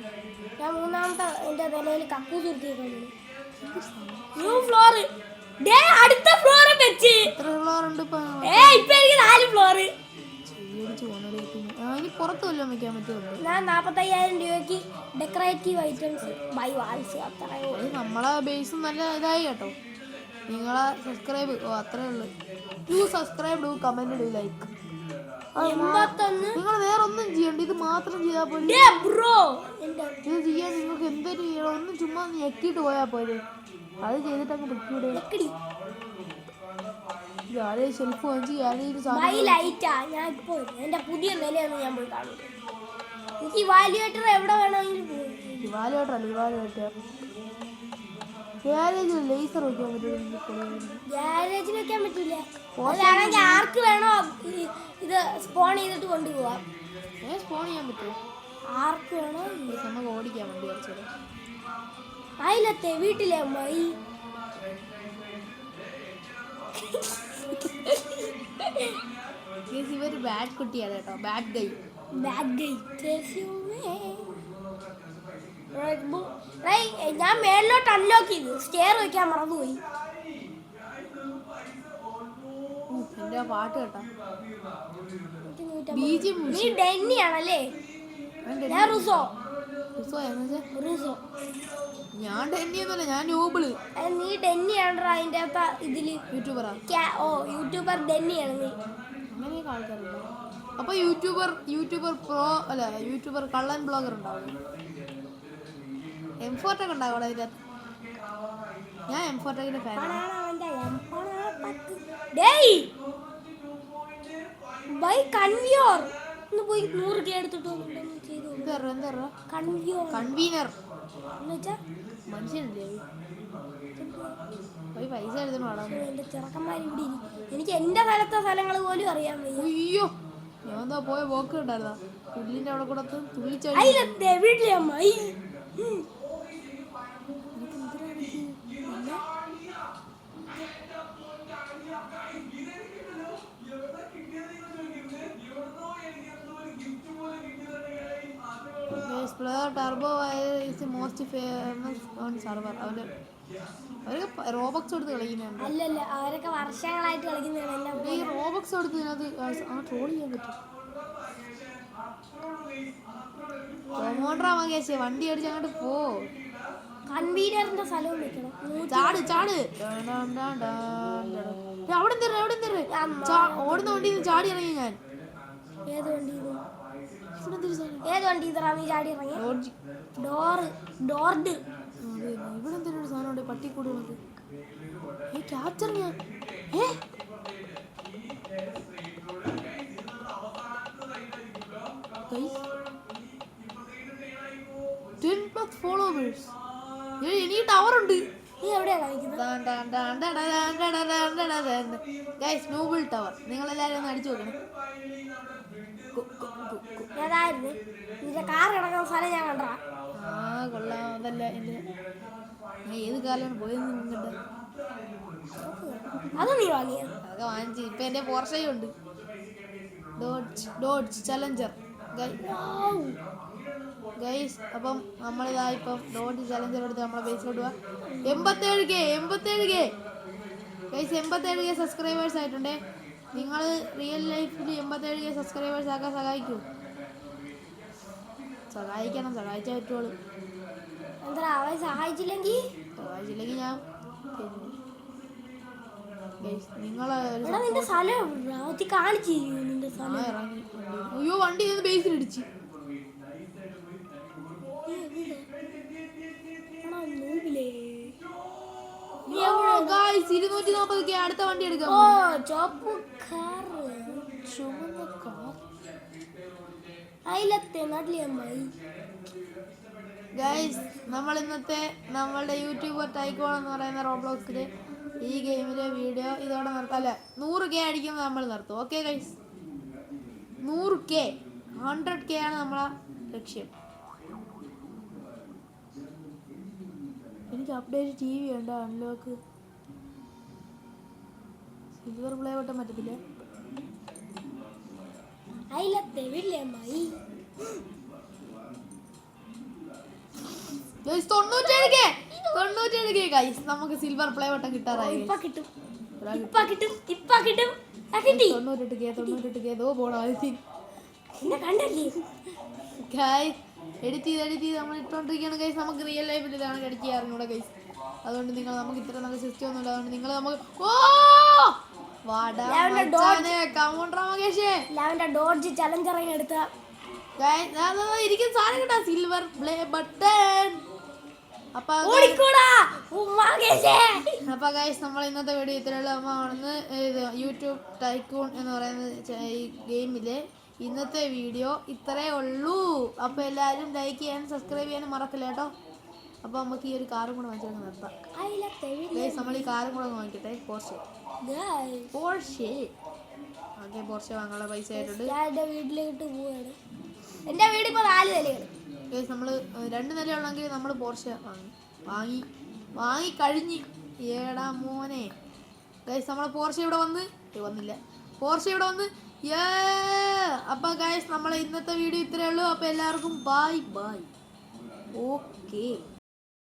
ഞാൻ മൂന്നാമത്തെ എന്റെ നിലയിൽ കക്കൂസ് നിർത്തിയിട്ടുണ്ട്. New floor. അടുത്ത ഫ്ലോർ വെച്ച്. എത്ര ഫ്ലോർ ഉണ്ട് ഇപ്പൊ? ഇപ്പൊ എനിക്ക് 4 ഫ്ലോർ. ഇനി പുറത്ത് വല്ലതും വെക്കാൻ പറ്റുമോ? ഞാൻ 45,000 രൂപയ്ക്ക് ഡെക്കറേറ്റീവ് ഐറ്റംസ് ബൈ വാൾസ്. നമ്മളെ ബേസും നല്ല ഇതായി കേട്ടോ. നിങ്ങളെ സബ്സ്ക്രൈബ് അത്രേ ഉള്ളു. സബ്സ്ക്രൈബ് കമന്റ് ഇടൂ ലൈക്ക്. നിങ്ങൾ വേറെ ഒന്നും ചെയ്യണ്ട, ഇത് മാത്രം ചെയ്താൽ പോലെ. ഇത് ചെയ്യാൻ നിങ്ങൾക്ക് എന്തൊരു ചെയ്യണം? ഒന്നും ചുമ്മാ ഞെക്കിയിട്ട് പോയാൽ പോലെ. അത് ചെയ്തിട്ട് അങ്ങ് പൊക്കിവിടെ. ഷെൽഫ് വാങ്ങിച്ച് എന്റെ പുതിയ നിലയാണ് ഞാൻ പോയി കാണുന്നത്. എനിക്ക് ഇവാലുവേറ്റർ എവിടെ വേണമെങ്കിലും ലേസർ വെക്കാൻ പറ്റും. ഗ്യാരേജിൽ വെക്കാൻ പറ്റൂല. ആർക്ക് വേണോ ഇത് സ്പോൺ ചെയ്തിട്ട് കൊണ്ടുപോവാം. സ്പോൺ ചെയ്യാൻ പറ്റുമോ? ആർക്ക് വേണോ നമുക്ക് ഓടിക്കാൻ വേണ്ടി കുറച്ചത്. അയിലത്തെ വീട്ടിലെ അമ്മായി ഇവര് ബാഡ് കുട്ടിയാണ് കേട്ടോ. ബാഡ് ഗൈ. ഞാൻ മേളിലോട്ട് അൺലോക്ക് ചെയ്തു. സ്റ്റെയർ വെക്കാൻ മറന്നുപോയി. എന്റെ പാട്ട് കേട്ടാ. നീ ഡെന്നി ആണല്ലേ? ഞാൻ റുസോ. ഞാൻ ഡെന്നി ഒന്നുമല്ല, ഞാൻ നൂബിള്. നീ ഡെന്നി ആണോ? അതിന്റെ ഇതില് യൂട്യൂബറാ. യൂട്യൂബർ ഡെന്നിയാണ് നീ. അങ്ങനെയൊക്കെ ആൾക്കാരുണ്ടോ? അപ്പൊ യൂട്യൂബർ പ്രോ അല്ല, യൂട്യൂബർ കള്ളൻ ബ്ലോഗർ ഉണ്ടാവും. M4 ഒക്കെ ഉണ്ടാവും അതിന്റെ. ഞാൻ M4 ഫാനാണ്. പോയി 100K എടുത്തിട്ട് കൺവീനർ മനുഷ്യനല്ലേ? പൈസ എഴുതണോ? എന്റെ ചെറുക്കന്മാർ ഇവിടെ എനിക്ക് എന്റെ സ്ഥലത്തെ സ്ഥലങ്ങൾ പോലും അറിയാൻ വയ്യ. അയ്യോ, ഞാൻ എന്താ പോയ പോക്ക് ഉണ്ടായിരുന്ന പുല്ലിന്റെ അവിടെ കൂടെ തുള്ളിച്ചാടി. Turbo is the most famous on server. അവരൊക്കെ റോബക്സ് എടുത്ത് കളിക്കുന്നുണ്ട്. അല്ലല്ല, അവരൊക്കെ വർഷങ്ങളായിട്ട് കളിക്കുന്നതാണ്. ഈ റോബക്സ് എടുത്ത് ഇതിനകത്ത് ട്രോൾ ചെയ്യാൻ പറ്റും. പ്രൊമോട്ടറാ മകേശേ, വണ്ടി അടിച്ച് അങ്ങോട്ട് പോ. കൺവീനറിന്റെ സ്ഥലവും വെക്കണം. ചാട് അവിടെ ഓടുന്ന വണ്ടി ചാടി ഇറങ്ങി ഞാൻ. ഏത് വണ്ടി? നീ ചാടി ഇറങ്ങി? ഡോർഡ്. ഇവിടെ എന്തൊരു സാധനം പട്ടിക്കൂട് വന്നത്. ക്യാപ്ചർ ഞാൻ 10+ ഫോളോവേഴ്സ്. ഇനി ടവർ ഉണ്ട്. നീ എവിടെയാണ് ഗൈസ്, നോബിൾ ടവർ. നിങ്ങളെല്ലാവരും ഒന്ന് അടിച്ചു നോക്കണം. നിന്റെ കാർ കിടക്കുന്ന സ്ഥലം ഞാൻ കണ്ടാ. കൊള്ളാം. അതല്ല എന്റെ ഏത് കാലമാണ് പോയെന്ന് കണ്ട. അത് നീ വാങ്ങിയ? അതൊക്കെ വാങ്ങിച്ചു. ഇപ്പൊ എന്റെ പോർഷയുണ്ട്. Dodge challenger. ഗൈസ് അപ്പം നമ്മളിതാ ഇപ്പം ഡോട്ട് ചലഞ്ചർ എടുത്ത് നമ്മളെ ബേസിലോട്ട് പോവാ. 87K guys 87K subscribers ആയിട്ടുണ്ടേ. നിങ്ങൾ റിയൽ ലൈഫിൽ 87K സബ്സ്ക്രൈബേഴ്സ് ആക്കാൻ സഹായിക്കൂ. സഹായിച്ചാൽ പറ്റുള്ളൂ. എന്താ അവൻ സഹായിച്ചില്ലെങ്കിൽ ഞാൻ നിങ്ങളെ കാണിച്ചു. അയ്യോ വണ്ടി ബേസിലിടിച്ച്. ഗൈസ് 240K അടുത്ത വണ്ടി എടുക്കാം. ഗൈസ് നമ്മൾ ഇന്നത്തെ നമ്മളുടെ യൂട്യൂബർ ടൈക്കോൺ എന്ന് പറയുന്ന റോബ്ലോക്സില് ഈ ഗെയിമിലെ വീഡിയോ ഇതോടെ നിർത്താം. അല്ല 100K അടിക്കുമ്പോൾ നമ്മൾ നിർത്തും. ഓക്കെ ഗൈസ് 100K 100K ആണ് നമ്മളെ ലക്ഷ്യം. എനിക്ക് അപ്ഡേറ്റ് TV ഉണ്ട്. അൺലോക്ക് സിൽവർ പ്ലേ ബട്ടൺ പറ്റത്തില്ല. 97K ഗൈസ് നമുക്ക് സിൽവർ പ്ലേ ബട്ടൺ കിട്ടാറായി. 98K ഗൈസ് എഡിറ്റ് ചെയ്ത് നമ്മൾ ഇട്ടോണ്ടിരിക്കുകയാണ് ഗൈസ്. നമുക്ക് റിയൽ ലൈഫിൽ ഇതാണ് എഡിറ്റ് ചെയ്യാറുണ്ട് ഗൈസ്. അതുകൊണ്ട് നിങ്ങൾ നമുക്ക് ഇത്ര നല്ല സിസ്റ്റം ഒന്നുമില്ല. അതുകൊണ്ട് നിങ്ങൾ നമുക്ക് സിൽവർ പ്ലേ ബട്ടൺ. അപ്പൊ ഗൈസ് നമ്മൾ ഇന്നത്തെ വീഡിയോ ഇത്രയുള്ള യൂട്യൂബ് ടൈക്കൂൺ എന്ന് പറയുന്ന ഈ ഗെയിമിലെ ഇന്നത്തെ വീഡിയോ ഇത്രേ ഉള്ളൂ. അപ്പോൾ എല്ലാവരും ലൈക്ക് ചെയ്യാനും സബ്സ്ക്രൈബ് ചെയ്യാനും മറക്കില്ല കേട്ടോ. അപ്പോൾ നമുക്ക് ഈ ഒരു കാറും കൂടെ വാങ്ങിച്ചിട്ട് നിർത്താം ഗൈസ്. നമ്മൾ ഈ കാറും കൂടെ വാങ്ങിക്കട്ടെ. പോർഷെ ഓക്കെ പോർഷെ വാങ്ങാനുള്ള പൈസ ആയിട്ടുണ്ട്. വീട്ടിലേക്ക് പോവാണ്. എൻ്റെ വീട് ഇപ്പോൾ 4 നിലയാണ് ഗൈസ്. നമ്മൾ 2 നിലയുള്ളെങ്കിൽ നമ്മൾ പോർഷെ വാങ്ങി കഴിഞ്ഞ് ഏടാ മോനെ ഗൈസ്. നമ്മളെ പോർഷെ ഇവിടെ വന്നില്ല. പോർഷെ ഇവിടെ വന്ന് അപ്പോൾ ഗൈസ് നമ്മളെ ഇന്നത്തെ വീഡിയോ ഇത്രയേ ഉള്ളൂ. അപ്പോൾ എല്ലാവർക്കും ബൈ. ഓക്കെ.